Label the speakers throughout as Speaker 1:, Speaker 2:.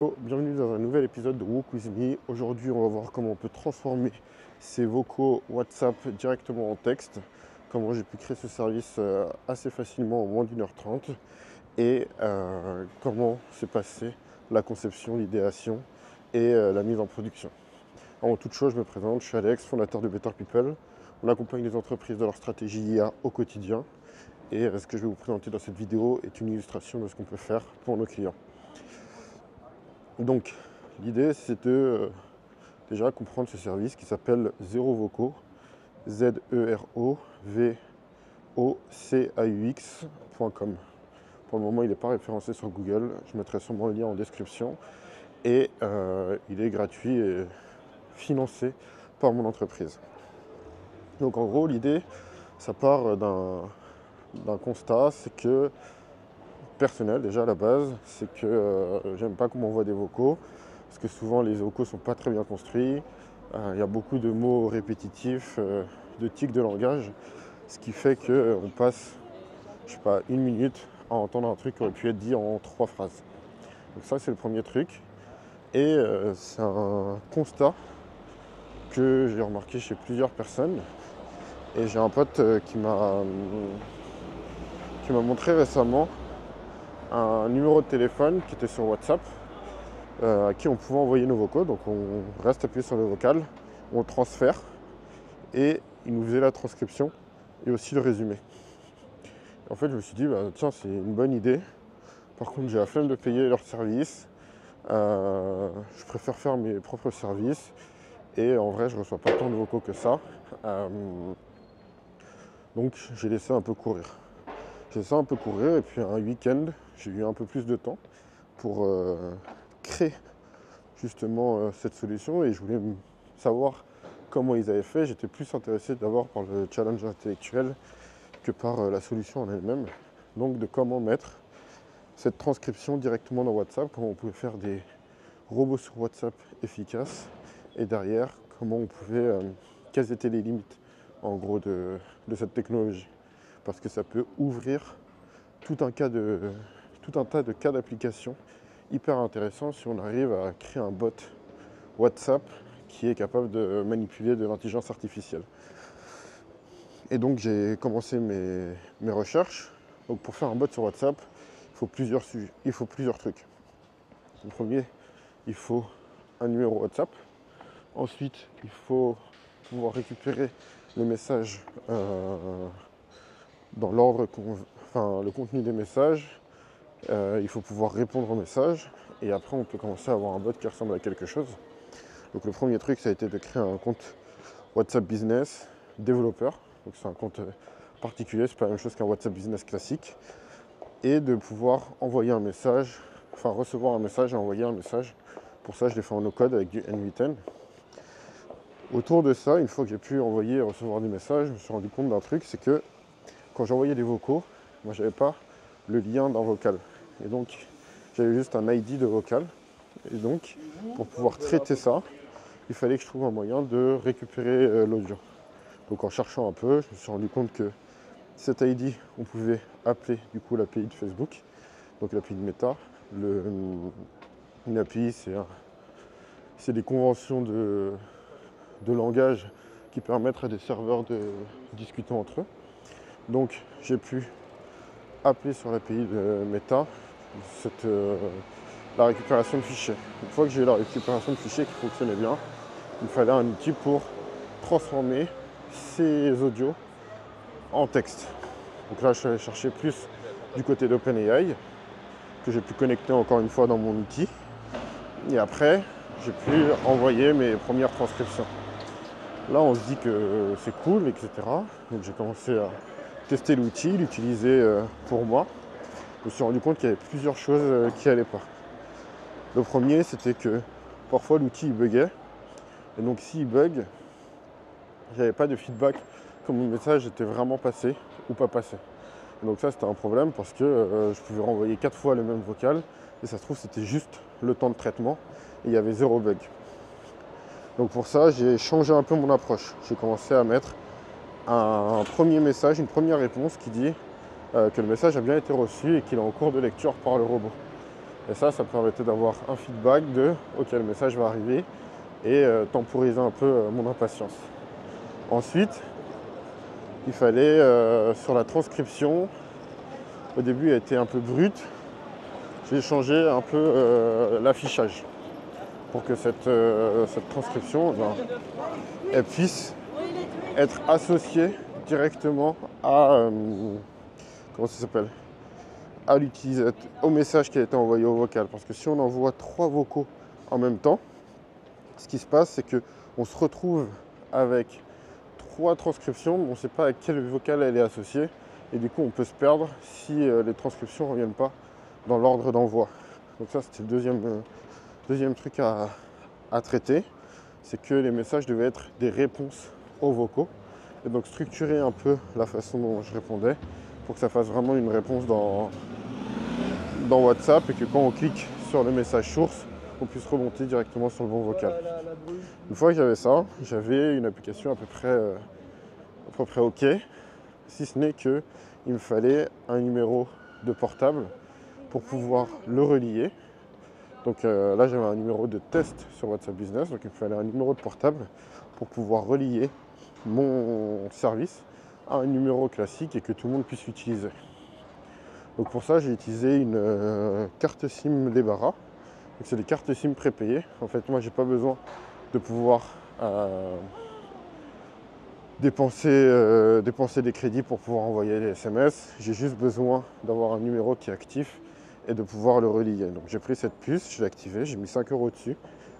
Speaker 1: Bienvenue dans un nouvel épisode de Walk With Me. Aujourd'hui, on va voir comment on peut transformer ces vocaux WhatsApp directement en texte, comment j'ai pu créer ce service assez facilement en moins d'1h30 et comment s'est passée la conception, l'idéation et la mise en production. Avant toute chose, je me présente, je suis Alex, fondateur de Better People. On accompagne les entreprises dans leur stratégie IA au quotidien et ce que je vais vous présenter dans cette vidéo est une illustration de ce qu'on peut faire pour nos clients. Donc, l'idée, c'est de déjà comprendre ce service qui s'appelle Zero Vocaux, ZEROVOCAUX.com. Pour le moment, il n'est pas référencé sur Google. Je mettrai sûrement le lien en description. Et il est gratuit et financé par mon entreprise. Donc, en gros, l'idée, ça part d'un constat, c'est que personnel déjà à la base, c'est que j'aime pas qu'on m'envoie des vocaux, parce que souvent les vocaux sont pas très bien construits, il y a beaucoup de mots répétitifs, de tics de langage, ce qui fait qu'on passe, je sais pas, 1 minute à entendre un truc qui aurait pu être dit en 3 phrases. Donc ça c'est le premier truc, et c'est un constat que j'ai remarqué chez plusieurs personnes, et j'ai un pote qui m'a montré récemment un numéro de téléphone qui était sur WhatsApp, à qui on pouvait envoyer nos vocaux. Donc on reste appuyé sur le vocal, on transfère et il nous faisait la transcription et aussi le résumé. En fait, je me suis dit, tiens, c'est une bonne idée. Par contre, j'ai la flemme de payer leur service. Je préfère faire mes propres services et en vrai, je reçois pas tant de vocaux que ça. Donc j'ai laissé un peu courir. J'ai laissé un peu courir et puis un week-end, j'ai eu un peu plus de temps pour créer justement cette solution et je voulais savoir comment ils avaient fait. J'étais plus intéressé d'abord par le challenge intellectuel que par la solution en elle-même. Donc de comment mettre cette transcription directement dans WhatsApp, comment on pouvait faire des robots sur WhatsApp efficaces et derrière comment on pouvait, quelles étaient les limites en gros de cette technologie. Parce que ça peut ouvrir tout un tas de cas d'application hyper intéressants si on arrive à créer un bot WhatsApp qui est capable de manipuler de l'intelligence artificielle. Et donc j'ai commencé mes recherches. Donc pour faire un bot sur WhatsApp, il faut plusieurs trucs. Le premier, il faut un numéro WhatsApp. Ensuite, il faut pouvoir récupérer les messages dans l'ordre, le contenu des messages. Il faut pouvoir répondre aux messages. Et après, on peut commencer à avoir un bot qui ressemble à quelque chose. Donc le premier truc, ça a été de créer un compte WhatsApp Business développeur. Donc c'est un compte particulier, c'est pas la même chose qu'un WhatsApp Business classique. Et de pouvoir envoyer un message, recevoir un message et envoyer un message. Pour ça, je l'ai fait en no-code avec du N8N. Autour de ça, une fois que j'ai pu envoyer et recevoir des messages, je me suis rendu compte d'un truc, c'est que quand j'envoyais des vocaux, moi j'avais pas le lien d'un vocal. Et donc j'avais juste un ID de vocal. Et donc pour pouvoir traiter ça, il fallait que je trouve un moyen de récupérer l'audio. Donc en cherchant un peu, je me suis rendu compte que cet ID, on pouvait appeler du coup l'API de Facebook, donc l'API de Meta. Une API, c'est des conventions de langage qui permettent à des serveurs de discuter entre eux. Donc j'ai pu appeler sur l'API de Meta la récupération de fichiers. Une fois que j'ai eu la récupération de fichiers qui fonctionnait bien, il fallait un outil pour transformer ces audios en texte. Donc là, je suis allé chercher plus du côté d'OpenAI, que j'ai pu connecter encore une fois dans mon outil. Et après, j'ai pu envoyer mes premières transcriptions. Là, on se dit que c'est cool, etc. Donc j'ai commencé à tester l'outil, l'utiliser pour moi. Je me suis rendu compte qu'il y avait plusieurs choses qui n'allaient pas. Le premier, c'était que parfois l'outil il buguait. Et donc s'il bug, j'avais pas de feedback quand mon message était vraiment passé ou pas passé. Et donc ça c'était un problème parce que je pouvais renvoyer 4 fois le même vocal et ça se trouve c'était juste le temps de traitement et il y avait 0 bug. Donc pour ça j'ai changé un peu mon approche. J'ai commencé à mettre un premier message, une première réponse qui dit que le message a bien été reçu et qu'il est en cours de lecture par le robot. Et ça permettait d'avoir un feedback de ok, le message va arriver et temporiser un peu mon impatience. Ensuite, il fallait sur la transcription, au début elle était un peu brute, j'ai changé un peu l'affichage pour que cette transcription elle puisse être associée directement à comment ça s'appelle, à l'utilisateur, au message qui a été envoyé au vocal. Parce que si on envoie 3 vocaux en même temps, ce qui se passe, c'est qu'on se retrouve avec 3 transcriptions, mais on ne sait pas à quel vocal elle est associée. Et du coup, on peut se perdre si les transcriptions ne reviennent pas dans l'ordre d'envoi. Donc ça, c'était le deuxième truc à traiter. C'est que les messages devaient être des réponses aux vocaux. Et donc structurer un peu la façon dont je répondais pour que ça fasse vraiment une réponse dans WhatsApp et que quand on clique sur le message source, on puisse remonter directement sur le bon vocal. Une fois que j'avais ça, j'avais une application à peu près ok, si ce n'est qu'il me fallait un numéro de portable pour pouvoir le relier. Donc là j'avais un numéro de test sur WhatsApp Business, donc il me fallait un numéro de portable pour pouvoir relier mon service à un numéro classique et que tout le monde puisse l'utiliser. Donc pour ça j'ai utilisé une carte SIM Lebara. Donc c'est des cartes SIM prépayées. En fait moi j'ai pas besoin de pouvoir dépenser des crédits pour pouvoir envoyer les SMS. J'ai juste besoin d'avoir un numéro qui est actif et de pouvoir le relier. Donc j'ai pris cette puce, je l'ai activée, j'ai mis 5 € dessus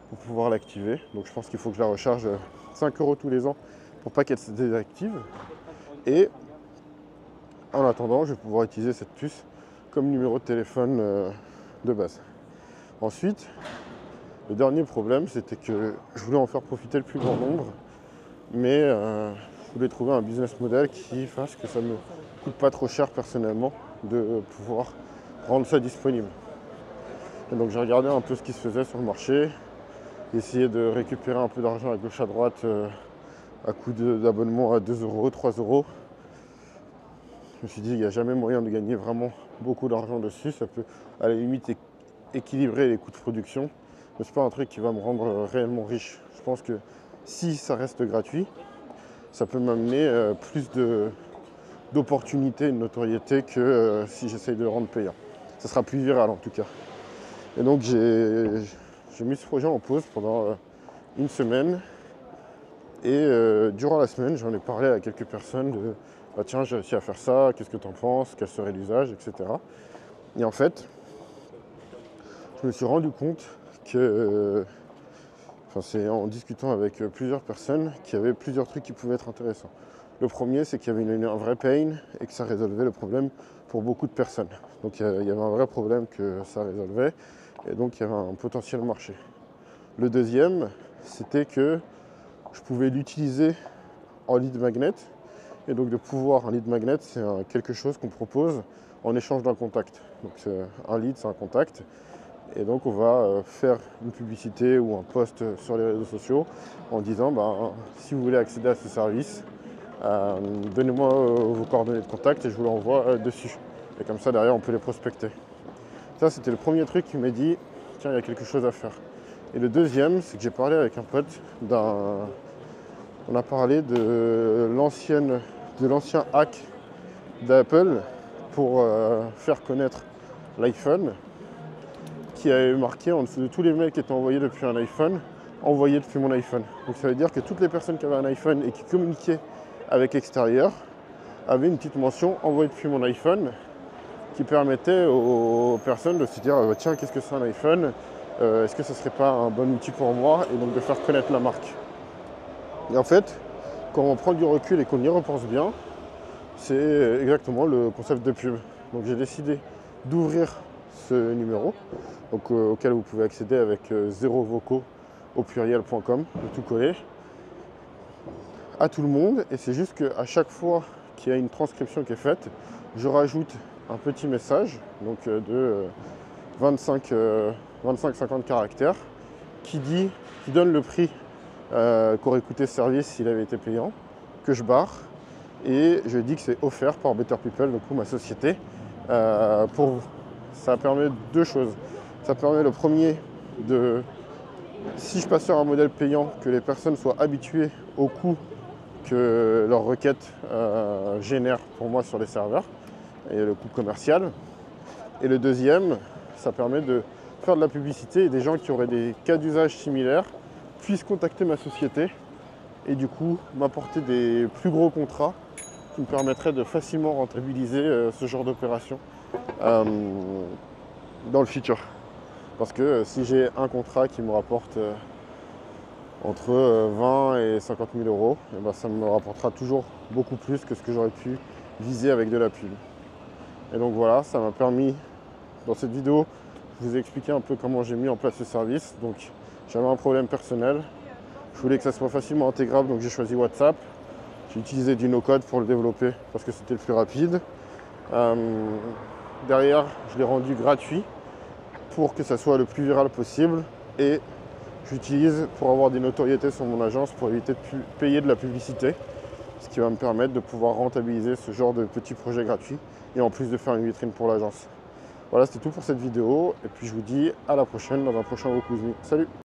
Speaker 1: pour pouvoir l'activer. Donc je pense qu'il faut que je la recharge 5 € tous les ans pour pas qu'elle se désactive. Et en attendant, je vais pouvoir utiliser cette puce comme numéro de téléphone de base. Ensuite, le dernier problème, c'était que je voulais en faire profiter le plus grand nombre, mais je voulais trouver un business model qui fasse que ça ne me coûte pas trop cher personnellement de pouvoir rendre ça disponible. Et donc j'ai regardé un peu ce qui se faisait sur le marché, essayé de récupérer un peu d'argent à gauche à droite à coût d'abonnement à 2 €, 3 €. Je me suis dit, il n'y a jamais moyen de gagner vraiment beaucoup d'argent dessus. Ça peut à la limite équilibrer les coûts de production, mais ce n'est pas un truc qui va me rendre réellement riche. Je pense que si ça reste gratuit, ça peut m'amener plus d'opportunités et de notoriété que si j'essaye de le rendre payant. Ça sera plus viral en tout cas. Et donc j'ai mis ce projet en pause pendant une semaine. Et durant la semaine, j'en ai parlé à quelques personnes de bah tiens, j'ai réussi à faire ça, qu'est-ce que tu en penses, quel serait l'usage, etc. Et en fait, je me suis rendu compte que, c'est en discutant avec plusieurs personnes, qu'il y avait plusieurs trucs qui pouvaient être intéressants. Le premier, c'est qu'il y avait un vrai pain et que ça résolvait le problème pour beaucoup de personnes. Donc il y avait un vrai problème que ça résolvait et donc il y avait un potentiel marché. Le deuxième, c'était que je pouvais l'utiliser en lead magnet. Et donc de pouvoir, un lead magnet, c'est quelque chose qu'on propose en échange d'un contact. Donc un lead, c'est un contact. Et donc on va faire une publicité ou un post sur les réseaux sociaux en disant si vous voulez accéder à ce service, donnez-moi vos coordonnées de contact et je vous l'envoie dessus. Et comme ça derrière on peut les prospecter. Ça c'était le premier truc qui m'a dit tiens, il y a quelque chose à faire. Et le deuxième, c'est que j'ai parlé avec un pote on a parlé de l'ancien hack d'Apple pour faire connaître l'iPhone, qui avait marqué en dessous de tous les mails qui étaient envoyés depuis un iPhone, envoyés depuis mon iPhone. Donc ça veut dire que toutes les personnes qui avaient un iPhone et qui communiquaient avec l'extérieur avaient une petite mention envoyée depuis mon iPhone qui permettait aux personnes de se dire tiens, qu'est-ce que c'est un iPhone, est-ce que ce ne serait pas un bon outil pour moi, et donc de faire connaître la marque. Et en fait, quand on prend du recul et qu'on y repense bien, c'est exactement le concept de pub. Donc j'ai décidé d'ouvrir ce numéro, donc, auquel vous pouvez accéder avec 0 vocaux au pluriel.com, de tout coller, à tout le monde. Et c'est juste qu'à chaque fois qu'il y a une transcription qui est faite, je rajoute un petit message donc de 25-50 caractères qui donne le prix qu'aurait coûté ce service s'il avait été payant, que je barre, et je dis que c'est offert par Better People, du coup ma société, pour vous. Ça permet deux choses. Ça permet le premier de, si je passe sur un modèle payant, que les personnes soient habituées au coût que leur requête génère pour moi sur les serveurs et le coût commercial. Et le deuxième, ça permet de faire de la publicité et des gens qui auraient des cas d'usage similaires puissent contacter ma société et du coup m'apporter des plus gros contrats qui me permettraient de facilement rentabiliser ce genre d'opération dans le futur. Parce que si j'ai un contrat qui me rapporte entre 20 et 50 000 euros, et ben ça me rapportera toujours beaucoup plus que ce que j'aurais pu viser avec de la pub. Et donc voilà, ça m'a permis, dans cette vidéo, je vous ai expliqué un peu comment j'ai mis en place ce service. Donc j'avais un problème personnel, je voulais que ça soit facilement intégrable, donc j'ai choisi WhatsApp. J'ai utilisé du no-code pour le développer parce que c'était le plus rapide. Derrière, je l'ai rendu gratuit pour que ça soit le plus viral possible et j'utilise pour avoir des notoriétés sur mon agence pour éviter de payer de la publicité, ce qui va me permettre de pouvoir rentabiliser ce genre de petits projets gratuits et en plus de faire une vitrine pour l'agence. Voilà, c'était tout pour cette vidéo et puis je vous dis à la prochaine dans un prochain Wokuzmi. Salut!